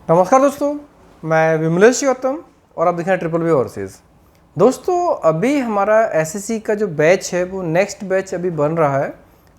नमस्कार दोस्तों, मैं विमलेश गौतम और आप देख रहे हैं ट्रिपल वी ओवरसीज़। दोस्तों, अभी हमारा एसएससी का जो बैच है वो नेक्स्ट बैच अभी बन रहा है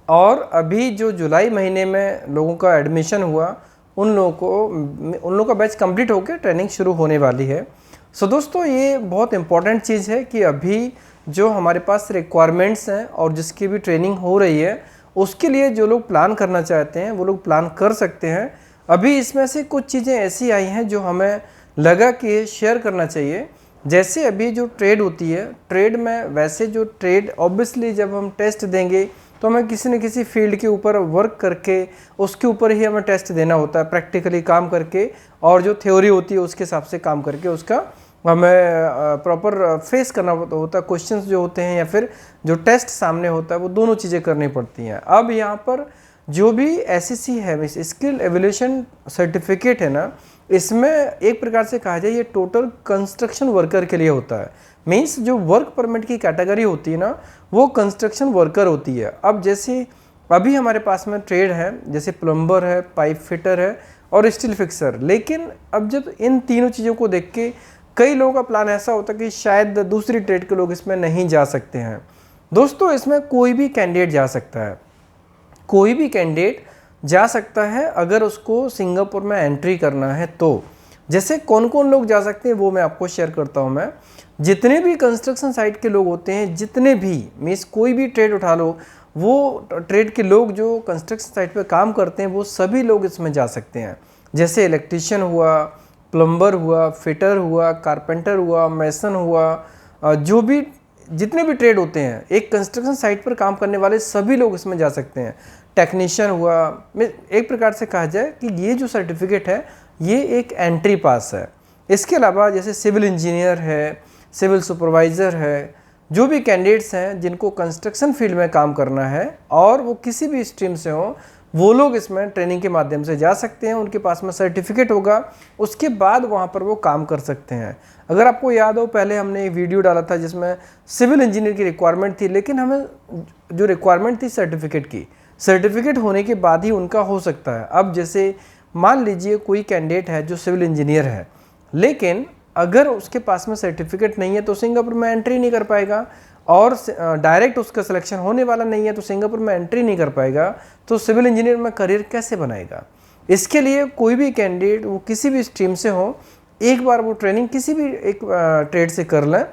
और अभी जो जुलाई महीने में लोगों का एडमिशन हुआ उन लोगों का बैच कंप्लीट होकर ट्रेनिंग शुरू होने वाली है। सो दोस्तों, ये बहुत इंपॉर्टेंट चीज़ है कि अभी जो हमारे पास रिक्वायरमेंट्स हैं और जिसकी भी ट्रेनिंग हो रही है उसके लिए जो लोग प्लान करना चाहते हैं वो लोग प्लान कर सकते हैं। अभी इसमें से कुछ चीज़ें ऐसी आई हैं जो हमें लगा कि शेयर करना चाहिए। जैसे अभी जो ट्रेड होती है, ट्रेड में वैसे जो ट्रेड ऑब्वियसली जब हम टेस्ट देंगे तो हमें किसी न किसी फील्ड के ऊपर वर्क करके उसके ऊपर ही हमें टेस्ट देना होता है, प्रैक्टिकली काम करके, और जो थ्योरी होती है उसके हिसाब से काम करके उसका हमें प्रॉपर फेस करना होता है। क्वेश्चंस जो होते हैं या फिर जो टेस्ट सामने होता है वो दोनों चीज़ें करनी पड़ती हैं। अब यहाँ पर जो भी एसएससी है, स्किल एवल्यूशन सर्टिफिकेट है ना, इसमें एक प्रकार से कहा जाए ये टोटल कंस्ट्रक्शन वर्कर के लिए होता है। मीन्स जो वर्क परमिट की कैटेगरी होती है ना वो कंस्ट्रक्शन वर्कर होती है। अब जैसे अभी हमारे पास में ट्रेड है, जैसे प्लम्बर है, पाइप फिटर है और स्टील फिक्सर। लेकिन अब जब इन तीनों चीज़ों को देख के कई लोगों का प्लान ऐसा होता है कि शायद दूसरी ट्रेड के लोग इसमें नहीं जा सकते हैं। दोस्तों, इसमें कोई भी कैंडिडेट जा सकता है, कोई भी कैंडिडेट जा सकता है अगर उसको सिंगापुर में एंट्री करना है तो। जैसे कौन कौन लोग जा सकते हैं वो मैं आपको शेयर करता हूँ। मैं जितने भी कंस्ट्रक्शन साइट के लोग होते हैं, जितने भी मीन्स कोई भी ट्रेड उठा लो, वो ट्रेड के लोग जो कंस्ट्रक्शन साइट पे काम करते हैं वो सभी लोग इसमें जा सकते हैं। जैसे इलेक्ट्रीशियन हुआ, प्लम्बर हुआ, फिटर हुआ, कारपेंटर हुआ, मैसन हुआ, जो भी जितने भी ट्रेड होते हैं एक कंस्ट्रक्शन साइट पर काम करने वाले सभी लोग इसमें जा सकते हैं। टेक्नीशियन हुआ, एक प्रकार से कहा जाए कि ये जो सर्टिफिकेट है ये एक एंट्री पास है। इसके अलावा जैसे सिविल इंजीनियर है, सिविल सुपरवाइज़र है, जो भी कैंडिडेट्स हैं जिनको कंस्ट्रक्शन फील्ड में काम करना है और वो किसी भी स्ट्रीम से हो, वो लोग इसमें ट्रेनिंग के माध्यम से जा सकते हैं। उनके पास में सर्टिफिकेट होगा, उसके बाद वहाँ पर वो काम कर सकते हैं। अगर आपको याद हो, पहले हमने एक वीडियो डाला था जिसमें सिविल इंजीनियर की रिक्वायरमेंट थी, लेकिन हमें जो रिक्वायरमेंट थी सर्टिफिकेट की, सर्टिफिकेट होने के बाद ही उनका हो सकता है। अब जैसे मान लीजिए कोई कैंडिडेट है जो सिविल इंजीनियर है, लेकिन अगर उसके पास में सर्टिफिकेट नहीं है तो सिंगापुर में एंट्री नहीं कर पाएगा और डायरेक्ट उसका सिलेक्शन होने वाला नहीं है तो सिंगापुर में एंट्री नहीं कर पाएगा, तो सिविल इंजीनियर में करियर कैसे बनाएगा। इसके लिए कोई भी कैंडिडेट वो किसी भी स्ट्रीम से हो, एक बार वो ट्रेनिंग किसी भी एक ट्रेड से कर लें,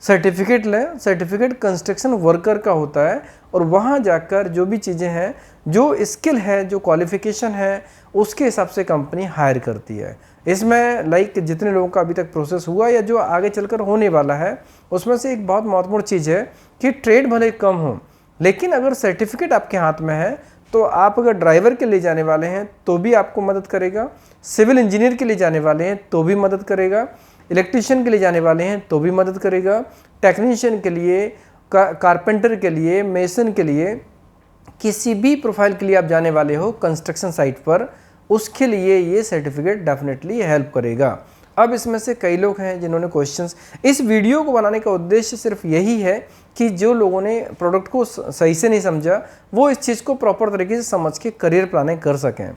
सर्टिफिकेट लें। सर्टिफिकेट कंस्ट्रक्शन वर्कर का होता है और वहाँ जाकर जो भी चीज़ें हैं, जो स्किल है, जो क्वालिफिकेशन है, उसके हिसाब से कंपनी हायर करती है। इसमें जितने लोगों का अभी तक प्रोसेस हुआ या जो आगे चलकर होने वाला है, उसमें से एक बहुत महत्वपूर्ण चीज़ है कि ट्रेड भले कम हो, लेकिन अगर सर्टिफिकेट आपके हाथ में है तो आप अगर ड्राइवर के लिए जाने वाले हैं तो भी आपको मदद करेगा, सिविल इंजीनियर के लिए जाने वाले हैं तो भी मदद करेगा, इलेक्ट्रीशियन के लिए जाने वाले हैं तो भी मदद करेगा, टेक्नीशियन के लिए, कारपेंटर के लिए, मेसन के लिए, किसी भी प्रोफाइल के लिए आप जाने वाले हो कंस्ट्रक्शन साइट पर, उसके लिए ये सर्टिफिकेट डेफिनेटली हेल्प करेगा। अब इसमें से कई लोग हैं जिन्होंने क्वेश्चंस, इस वीडियो को बनाने का उद्देश्य सिर्फ यही है कि जो लोगों ने प्रोडक्ट को सही से नहीं समझा वो इस चीज़ को प्रॉपर तरीके से समझ के करियर प्लानिंग कर सकें।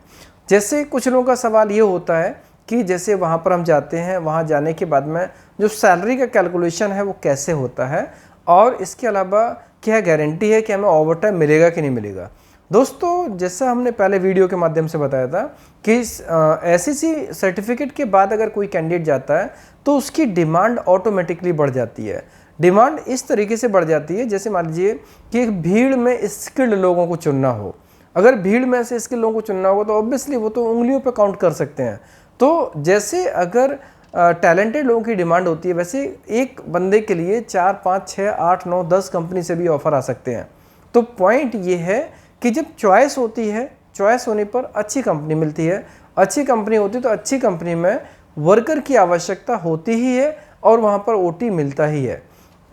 जैसे कुछ लोगों का सवाल ये होता है कि जैसे वहाँ पर हम जाते हैं, वहाँ जाने के बाद में जो सैलरी का कैलकुलेशन है वो कैसे होता है और इसके अलावा क्या गारंटी है कि हमें ओवर टाइम मिलेगा कि नहीं मिलेगा। दोस्तों, जैसा हमने पहले वीडियो के माध्यम से बताया था कि एसएससी सर्टिफिकेट के बाद अगर कोई कैंडिडेट जाता है तो उसकी डिमांड ऑटोमेटिकली बढ़ जाती है। डिमांड इस तरीके से बढ़ जाती है, जैसे मान लीजिए कि एक भीड़ में स्किल्ड लोगों को चुनना हो। अगर भीड़ में से स्किल्ड लोगों को चुनना होगा तो ऑब्वियसली वो तो उंगलियों पर काउंट कर सकते हैं। तो जैसे अगर टैलेंटेड लोगों की डिमांड होती है, वैसे एक बंदे के लिए 4, 5, 6, 8, 9, 10 कंपनी से भी ऑफर आ सकते हैं। तो पॉइंट ये है कि जब चॉइस होती है, चॉइस होने पर अच्छी कंपनी मिलती है। अच्छी कंपनी होती है तो अच्छी कंपनी में वर्कर की आवश्यकता होती ही है और वहाँ पर ओटी मिलता ही है।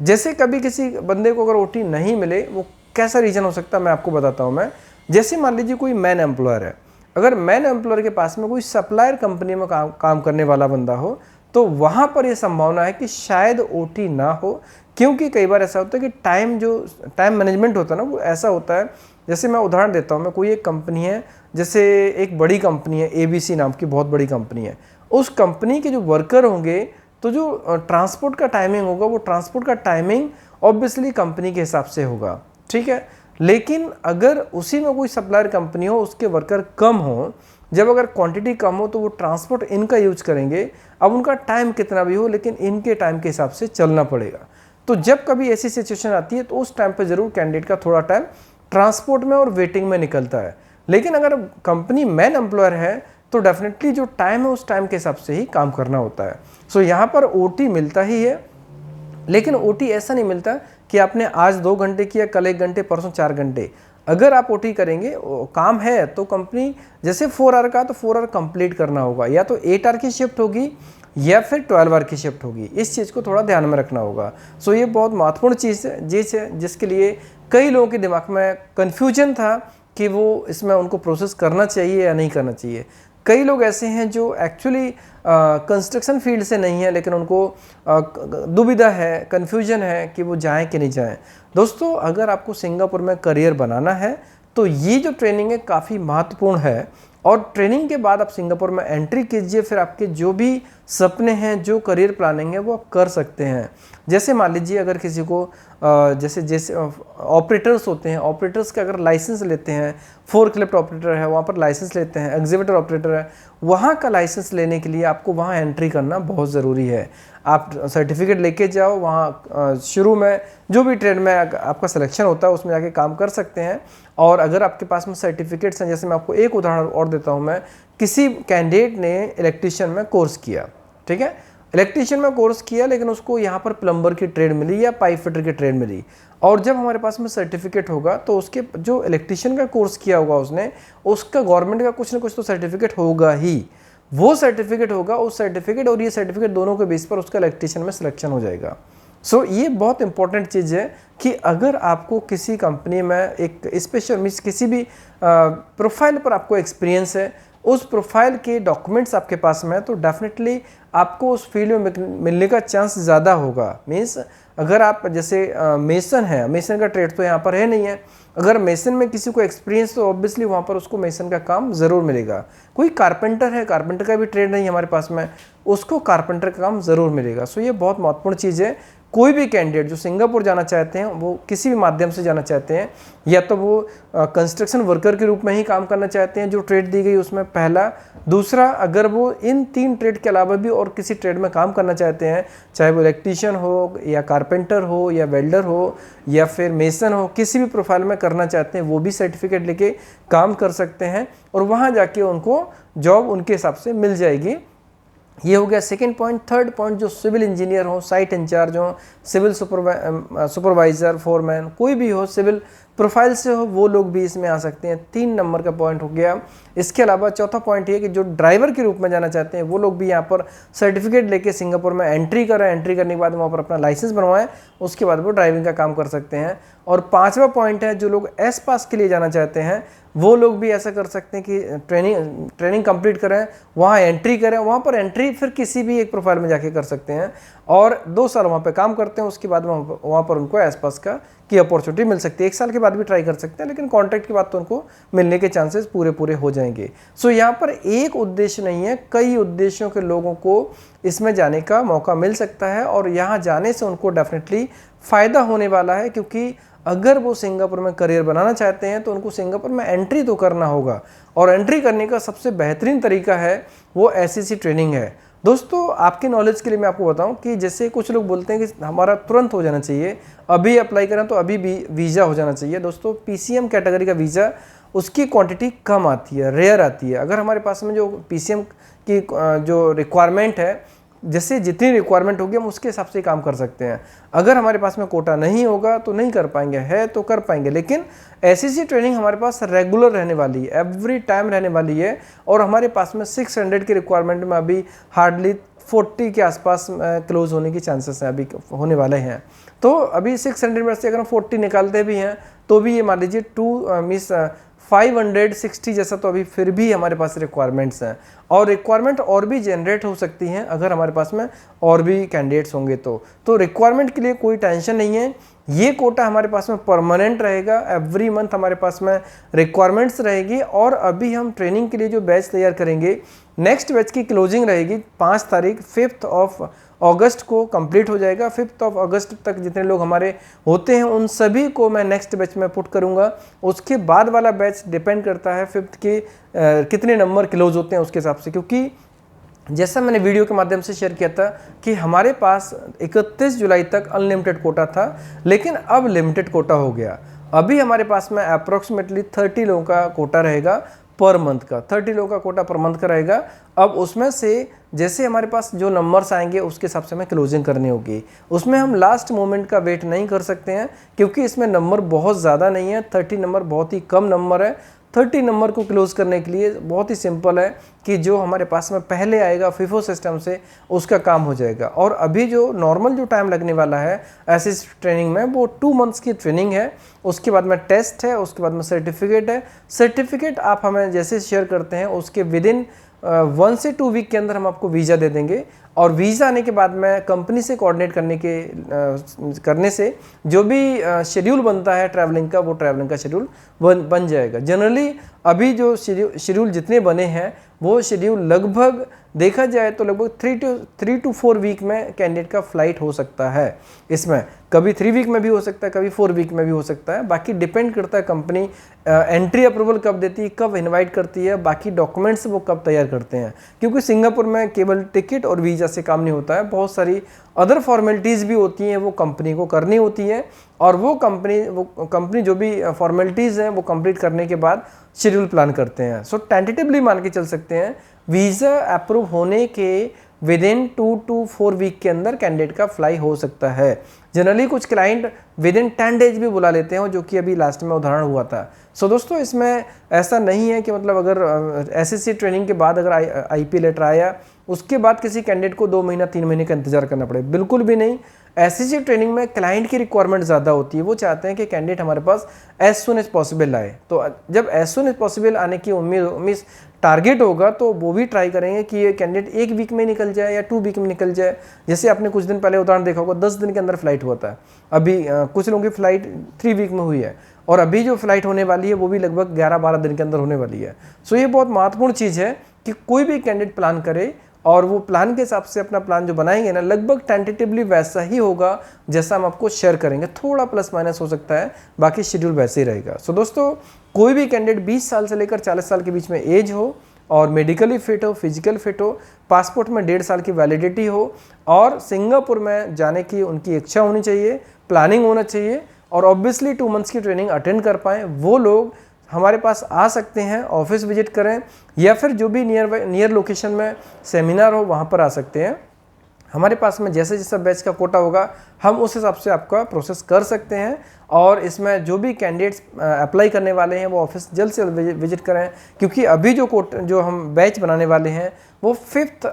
जैसे कभी किसी बंदे को अगर ओटी नहीं मिले, वो कैसा रीज़न हो सकता है मैं आपको बताता हूँ। मैं जैसे मान लीजिए कोई मैन एम्प्लॉयर है, अगर मैन एम्प्लॉयर के पास में कोई सप्लायर कंपनी में काम करने वाला बंदा हो तो वहाँ पर यह संभावना है कि शायद ओटी ना हो, क्योंकि कई बार ऐसा होता है कि टाइम मैनेजमेंट होता है ना, वो ऐसा होता है। जैसे मैं उदाहरण देता हूँ, मैं कोई एक कंपनी है, जैसे एक बड़ी कंपनी है ABC नाम की, बहुत बड़ी कंपनी है, उस कंपनी के जो वर्कर होंगे, तो जो ट्रांसपोर्ट का टाइमिंग होगा वो ट्रांसपोर्ट का टाइमिंग ऑब्वियसली कंपनी के हिसाब से होगा, ठीक है। लेकिन अगर उसी में कोई सप्लायर कंपनी हो, उसके वर्कर कम हो, जब अगर क्वांटिटी कम हो तो वो ट्रांसपोर्ट इनका यूज करेंगे। अब उनका टाइम कितना भी हो, लेकिन इनके टाइम के हिसाब से चलना पड़ेगा। तो जब कभी ऐसी सिचुएशन आती है तो उस टाइम पे ज़रूर कैंडिडेट का थोड़ा टाइम ट्रांसपोर्ट में और वेटिंग में निकलता है। लेकिन अगर कंपनी मैन एम्प्लॉयर है तो डेफिनेटली जो टाइम है उस टाइम के हिसाब से ही काम करना होता है। सो यहाँ पर ओटी मिलता ही है, लेकिन ओटी ऐसा नहीं मिलता कि आपने आज 2 घंटे किया, कल 1 घंटे, परसों 4 घंटे। अगर आप ओटी करेंगे, काम है तो कंपनी जैसे 4 आवर का तो 4 आवर कंप्लीट करना होगा, या तो 8 आवर की शिफ्ट होगी या फिर 12 आवर की शिफ्ट होगी। इस चीज़ को थोड़ा ध्यान में रखना होगा। सो ये बहुत महत्वपूर्ण चीज़ है जिसके लिए कई लोगों के दिमाग में कन्फ्यूजन था कि वो इसमें उनको प्रोसेस करना चाहिए या नहीं करना चाहिए। कई लोग ऐसे हैं जो एक्चुअली कंस्ट्रक्शन फील्ड से नहीं है, लेकिन उनको दुविधा है, कन्फ्यूजन है कि वो जाएं कि नहीं जाएं। दोस्तों, अगर आपको सिंगापुर में करियर बनाना है तो ये जो ट्रेनिंग है काफ़ी महत्वपूर्ण है, और ट्रेनिंग के बाद आप सिंगापुर में एंट्री कीजिए, फिर आपके जो भी सपने हैं, जो करियर प्लानिंग है वो आप कर सकते हैं। जैसे मान लीजिए अगर किसी को जैसे ऑपरेटर्स होते हैं, ऑपरेटर्स का अगर लाइसेंस लेते हैं, फोर्कलिफ्ट ऑपरेटर है वहाँ पर लाइसेंस लेते हैं, एग्जीक्यूटिव ऑपरेटर है, वहाँ का लाइसेंस लेने के लिए आपको वहाँ एंट्री करना बहुत ज़रूरी है। आप सर्टिफिकेट लेके जाओ, वहाँ शुरू में जो भी ट्रेड में आपका सिलेक्शन होता है उसमें जाके काम कर सकते हैं। और अगर आपके पास में सर्टिफिकेट्स हैं, जैसे मैं आपको एक उदाहरण और देता हूँ, मैं किसी कैंडिडेट ने इलेक्ट्रीशियन में कोर्स किया, ठीक है, इलेक्ट्रीशियन में कोर्स किया, लेकिन उसको यहाँ पर प्लम्बर की ट्रेड मिली या पाइप फिटर की ट्रेड मिली, और जब हमारे पास में सर्टिफिकेट होगा तो उसके जो इलेक्ट्रीशियन का कोर्स किया होगा उसने, उसका गवर्नमेंट का कुछ ना कुछ तो सर्टिफिकेट होगा ही। वो सर्टिफिकेट होगा, उस सर्टिफिकेट और ये सर्टिफिकेट दोनों के बेस पर उसका इलेक्ट्रीशियन में सिलेक्शन हो जाएगा। सो ये बहुत इंपॉर्टेंट चीज़ है कि अगर आपको किसी कंपनी में एक स्पेशल मीन्स किसी भी प्रोफाइल पर आपको एक्सपीरियंस है, उस प्रोफाइल के डॉक्यूमेंट्स आपके पास में है, तो डेफिनेटली आपको उस फील्ड में मिलने का चांस ज़्यादा होगा। मीन्स अगर आप जैसे मेसन है, मेसन का ट्रेड तो यहाँ पर है नहीं है, अगर मेसन में किसी को एक्सपीरियंस तो ऑब्वियसली वहाँ पर उसको मेसन का काम ज़रूर मिलेगा। कोई कारपेंटर है, कारपेंटर का भी ट्रेड नहीं हमारे पास में, उसको कारपेंटर का काम ज़रूर मिलेगा। सो ये बहुत महत्वपूर्ण चीज़ है। कोई भी कैंडिडेट जो सिंगापुर जाना चाहते हैं, वो किसी भी माध्यम से जाना चाहते हैं, या तो वो कंस्ट्रक्शन वर्कर के रूप में ही काम करना चाहते हैं जो ट्रेड दी गई उसमें, पहला। दूसरा, अगर वो इन 3 ट्रेड के अलावा भी और किसी ट्रेड में काम करना चाहते हैं, चाहे वो इलेक्ट्रीशियन हो या कारपेंटर हो या वेल्डर हो या फिर मेसन हो, किसी भी प्रोफाइल में करना चाहते हैं, वो भी सर्टिफिकेट लेके काम कर सकते हैं, और वहाँ जाके उनको जॉब उनके हिसाब से मिल जाएगी। ये हो गया सेकंड पॉइंट। थर्ड पॉइंट, जो सिविल इंजीनियर हो, साइट इंचार्ज हो, सिविल सुपरवाइजर, फोरमैन, कोई भी हो, सिविल प्रोफाइल से हो, वो लोग भी इसमें आ सकते हैं। 3 नंबर का पॉइंट हो गया। इसके अलावा चौथा पॉइंट ये कि जो ड्राइवर के रूप में जाना चाहते हैं वो लोग भी यहाँ पर सर्टिफिकेट लेके सिंगापुर में एंट्री करें, एंट्री करने के बाद वहाँ पर अपना लाइसेंस बनवाएं, उसके बाद वो ड्राइविंग का काम कर सकते हैं। और 5वां पॉइंट है, जो लोग एस पास के लिए जाना चाहते हैं वो लोग भी ऐसा कर सकते हैं कि ट्रेनिंग कंप्लीट करें, वहाँ एंट्री करें, वहाँ पर एंट्री फिर किसी भी एक प्रोफाइल में जाके कर सकते हैं, और 2 साल वहाँ पे काम करते हैं, उसके बाद वहाँ पर उनको एस पास की अपॉर्चुनिटी मिल सकती है। 1 साल के बाद भी ट्राई कर सकते हैं, लेकिन कॉन्ट्रैक्ट के बाद तो उनको मिलने के चांसेस पूरे हो जाएंगे। सो यहाँ पर एक उद्देश्य नहीं है, कई उद्देश्यों के लोगों को इसमें जाने का मौका मिल सकता है, और यहाँ जाने से उनको डेफिनेटली फ़ायदा होने वाला है, क्योंकि अगर वो सिंगापुर में करियर बनाना चाहते हैं तो उनको सिंगापुर में एंट्री तो करना होगा, और एंट्री करने का सबसे बेहतरीन तरीका है वो SEC ट्रेनिंग है। दोस्तों, आपके नॉलेज के लिए मैं आपको बताऊं कि जैसे कुछ लोग बोलते हैं कि हमारा तुरंत हो जाना चाहिए, अभी अप्लाई करें तो अभी भी वीज़ा हो जाना चाहिए। दोस्तों, PCM कैटेगरी का वीज़ा, उसकी क्वांटिटी कम आती है, रेयर आती है। अगर हमारे पास में जो PCM की जो रिक्वायरमेंट है, जैसे जितनी रिक्वायरमेंट होगी हम उसके हिसाब से काम कर सकते हैं। अगर हमारे पास में कोटा नहीं होगा तो नहीं कर पाएंगे, है तो कर पाएंगे, लेकिन SEC ट्रेनिंग हमारे पास रेगुलर रहने वाली है, एवरी टाइम रहने वाली है, और हमारे पास में 600 की रिक्वायरमेंट में अभी हार्डली 40 के आसपास क्लोज होने की चांसेस हैं, अभी होने वाले हैं। तो अभी 600 में से अगर हम 40 निकालते भी हैं तो भी ये मान लीजिए 560 जैसा तो अभी फिर भी हमारे पास रिक्वायरमेंट्स हैं, और रिक्वायरमेंट और भी जनरेट हो सकती हैं अगर हमारे पास में और भी कैंडिडेट्स होंगे तो रिक्वायरमेंट के लिए कोई टेंशन नहीं है। ये कोटा हमारे पास में परमानेंट रहेगा, एवरी मंथ हमारे पास में रिक्वायरमेंट्स रहेगी। और अभी हम ट्रेनिंग के लिए जो बैच तैयार करेंगे, नेक्स्ट बैच की क्लोजिंग रहेगी 5 तारीख, 5 अगस्त को कंप्लीट हो जाएगा। 5 अगस्त तक जितने लोग हमारे होते हैं उन सभी को मैं नेक्स्ट बैच में पुट करूंगा। उसके बाद वाला बैच डिपेंड करता है 5 के कितने नंबर क्लोज होते हैं उसके हिसाब से, क्योंकि जैसा मैंने वीडियो के माध्यम से शेयर किया था कि हमारे पास 31 जुलाई तक अनलिमिटेड कोटा था, लेकिन अब लिमिटेड कोटा हो गया। अभी हमारे पास में अप्रोक्सीमेटली 30 लोगों का कोटा रहेगा पर मंथ का, 30 लोगों का कोटा पर मंथ का रहेगा। अब उसमें से जैसे हमारे पास जो नंबर्स आएंगे उसके हिसाब से हमें क्लोजिंग करनी होगी। उसमें हम लास्ट मोमेंट का वेट नहीं कर सकते हैं, क्योंकि इसमें नंबर बहुत ज़्यादा नहीं है, 30 नंबर बहुत ही कम नंबर है। 30 नंबर को क्लोज करने के लिए बहुत ही सिंपल है कि जो हमारे पास में पहले आएगा FIFO सिस्टम से उसका काम हो जाएगा। और अभी जो नॉर्मल जो टाइम लगने वाला है ऐसी ट्रेनिंग में, वो 2 मंथ्स की ट्रेनिंग है। उसके बाद में टेस्ट है, उसके बाद में सर्टिफिकेट है। सर्टिफिकेट आप हमें जैसे शेयर करते हैं उसके विदिन 1 से 2 वीक के अंदर हम आपको वीज़ा दे देंगे। और वीज़ा आने के बाद में कंपनी से कोऑर्डिनेट करने से जो भी शेड्यूल बनता है ट्रैवलिंग का, वो ट्रैवलिंग का शेड्यूल बन जाएगा। जनरली अभी जो शेड्यूल जितने बने हैं वो शेड्यूल लगभग देखा जाए तो लगभग 3 to 4 वीक में कैंडिडेट का फ्लाइट हो सकता है। इसमें कभी 3 वीक में भी हो सकता है, कभी 4 वीक में भी हो सकता है। बाकी डिपेंड करता है कंपनी एंट्री अप्रूवल कब देती है, कब इनवाइट करती है, बाकी डॉक्यूमेंट्स वो कब तैयार करते हैं। क्योंकि सिंगापुर में केवल टिकट और वीज़ा से काम नहीं होता है, बहुत सारी अदर फॉर्मेलिटीज़ भी होती हैं, वो कंपनी को करनी होती है। और वो कंपनी जो भी फॉर्मेलिटीज़ हैं वो कंप्लीट करने के बाद शेड्यूल प्लान करते हैं। सो टेंटेटिवली मान के चल सकते हैं वीज़ा अप्रूव होने के विदिन 2 to 4 वीक के अंदर कैंडिडेट का फ्लाई हो सकता है। जनरली कुछ क्लाइंट विदिन 10 डेज भी बुला लेते हैं, जो कि अभी लास्ट में उदाहरण हुआ था। सो दोस्तों, इसमें ऐसा नहीं है कि मतलब अगर SSC ट्रेनिंग के बाद अगर IP लेटर आया उसके बाद किसी कैंडिडेट को 2 महीना 3 महीने का इंतजार करना पड़े, बिल्कुल भी नहीं। SSC ट्रेनिंग में क्लाइंट की रिक्वायरमेंट ज़्यादा होती है, वो चाहते हैं कि कैंडिडेट हमारे पास एज सुन एज पॉसिबल आए। तो जब एज सुन एज पॉसिबल आने की उम्मीद टारगेट होगा तो वो भी ट्राई करेंगे कि ये कैंडिडेट 1 वीक में निकल जाए या 2 वीक में निकल जाए। जैसे आपने कुछ दिन पहले उदाहरण देखा होगा, 10 दिन के अंदर फ्लाइट हुआ था। अभी कुछ लोगों की फ्लाइट 3 वीक में हुई है, और अभी जो फ्लाइट होने वाली है वो भी लगभग 11-12 दिन के अंदर होने वाली है। सो ये बहुत महत्वपूर्ण चीज़ है कि कोई भी कैंडिडेट प्लान करे और वो प्लान के हिसाब से अपना प्लान जो बनाएंगे ना, लगभग टेंटेटिवली वैसा ही होगा जैसा हम आपको शेयर करेंगे। थोड़ा प्लस माइनस हो सकता है, बाकी शेड्यूल वैसे ही रहेगा। सो दोस्तों, कोई भी कैंडिडेट 20 साल से लेकर 40 साल के बीच में एज हो और मेडिकली फिट हो, फिजिकल फिट हो, पासपोर्ट में 1.5 साल की वैलिडिटी हो और सिंगापुर में जाने की उनकी इच्छा होनी चाहिए, प्लानिंग होना चाहिए और ऑब्वियसली 2 मंथ्स की ट्रेनिंग अटेंड कर पाएँ, वो लोग हमारे पास आ सकते हैं। ऑफिस विजिट करें या फिर जो भी नियर लोकेशन में सेमिनार हो वहाँ पर आ सकते हैं। हमारे पास में जैसे जैसा बैच का कोटा होगा हम उस हिसाब से आपका प्रोसेस कर सकते हैं। और इसमें जो भी कैंडिडेट्स अप्लाई करने वाले हैं वो ऑफिस जल्द से जल्द विजिट करें, क्योंकि अभी जो हम बैच बनाने वाले हैं वो 5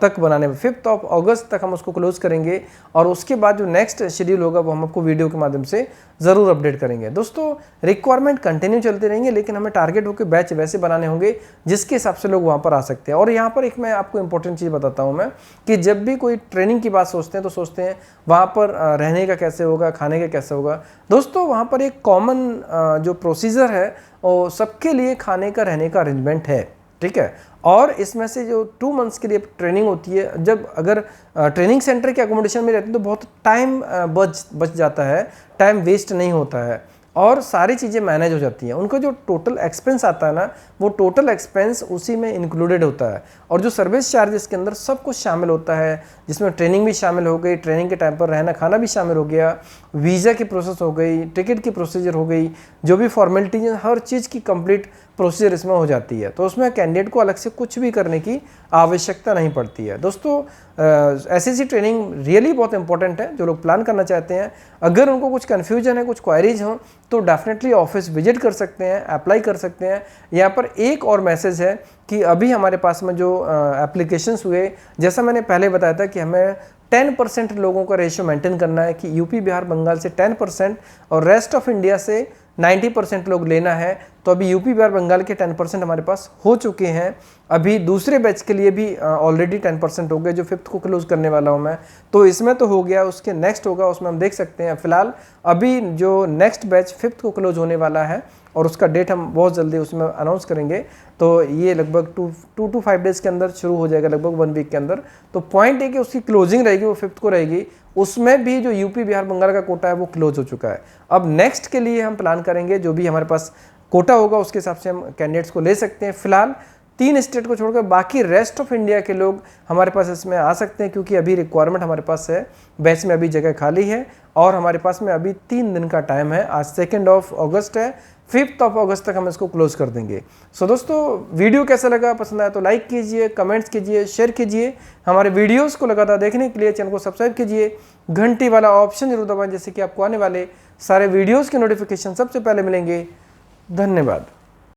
तक बनाने में 5 अगस्त तक हम उसको क्लोज करेंगे। और उसके बाद जो नेक्स्ट शेड्यूल होगा वो हम आपको वीडियो के माध्यम से ज़रूर अपडेट करेंगे। दोस्तों, रिक्वायरमेंट कंटिन्यू चलते रहेंगे, लेकिन हमें टारगेट होकर बैच वैसे बनाने होंगे जिसके हिसाब से लोग वहाँ पर आ सकते हैं। और यहाँ पर एक मैं आपको इंपॉर्टेंट चीज़ बताता हूँ मैं, कि जब भी कोई ट्रेनिंग की बात सोचते हैं तो सोचते हैं वहाँ पर रहने का कैसे होगा, खाने का कैसे होगा। दोस्तों, वहाँ पर एक कॉमन जो प्रोसीजर है वो सबके लिए खाने का रहने का अरेंजमेंट है, ठीक है। और इसमें से जो 2 मंथ्स के लिए ट्रेनिंग होती है, जब अगर ट्रेनिंग सेंटर के अकोमोडेशन में रहते हैं तो बहुत टाइम बच जाता है, टाइम वेस्ट नहीं होता है और सारी चीज़ें मैनेज हो जाती हैं। उनका जो टोटल एक्सपेंस आता है ना, वो टोटल एक्सपेंस उसी में इंक्लूडेड होता है। और जो सर्विस चार्जेस के अंदर सब कुछ शामिल होता है, जिसमें ट्रेनिंग भी शामिल हो गई, ट्रेनिंग के टाइम पर रहना खाना भी शामिल हो गया, वीज़ा की प्रोसेस हो गई, टिकट की प्रोसीजर हो गई, जो भी फॉर्मेलिटीज हर चीज़ की कंप्लीट प्रोसीजर इसमें हो जाती है। तो उसमें कैंडिडेट को अलग से कुछ भी करने की आवश्यकता नहीं पड़ती है। दोस्तों, SSC ट्रेनिंग रियली बहुत इंपॉर्टेंट है। जो लोग प्लान करना चाहते हैं, अगर उनको कुछ कन्फ्यूजन है, कुछ क्वायरीज हों, तो डेफिनेटली ऑफिस विजिट कर सकते हैं, अप्लाई कर सकते हैं। यहाँ पर एक और मैसेज है कि अभी हमारे पास में जो एप्लीकेशंस हुए, जैसा मैंने पहले बताया था कि हमें 10% लोगों का रेशियो मेंटेन करना है, कि यूपी, बिहार, बंगाल से 10% और रेस्ट ऑफ इंडिया से 90% लोग लेना है, तो अभी यूपी बिहार बंगाल के 10% हमारे पास हो चुके हैं। अभी दूसरे बैच के लिए भी ऑलरेडी 10% हो गए, जो 5th को क्लोज करने वाला हूँ मैं। तो इसमें तो हो गया, उसके नेक्स्ट होगा, उसमें हम देख सकते हैं। फिलहाल अभी जो नेक्स्ट बैच 5th को क्लोज होने वाला है और उसका डेट हम बहुत जल्दी उसमें अनाउंस करेंगे। तो ये लगभग 2 to 5 डेज़ के अंदर शुरू हो जाएगा, लगभग 1 वीक के अंदर। तो पॉइंट है कि उसकी क्लोजिंग रहेगी वो 5th को रहेगी, उसमें भी जो यूपी बिहार बंगाल का कोटा है वो क्लोज हो चुका है। अब नेक्स्ट के लिए हम प्लान करेंगे, जो भी हमारे पास कोटा होगा उसके हिसाब से हम कैंडिडेट्स को ले सकते हैं। फिलहाल 3 स्टेट को छोड़कर बाकी रेस्ट ऑफ इंडिया के लोग हमारे पास इसमें आ सकते हैं, क्योंकि अभी रिक्वायरमेंट हमारे पास है, बैच में अभी जगह खाली है और हमारे पास में अभी 3 दिन का टाइम है। आज 2 अगस्त है, 5 अगस्त तक हम इसको क्लोज कर देंगे। सो दोस्तों, वीडियो कैसा लगा, पसंद आया तो लाइक कीजिए, कमेंट्स कीजिए, शेयर कीजिए। हमारे वीडियोस को लगातार देखने के लिए चैनल को सब्सक्राइब कीजिए, घंटी वाला ऑप्शन जरूर दबाएं, जैसे कि आपको आने वाले सारे वीडियोस के नोटिफिकेशन सबसे पहले मिलेंगे। धन्यवाद।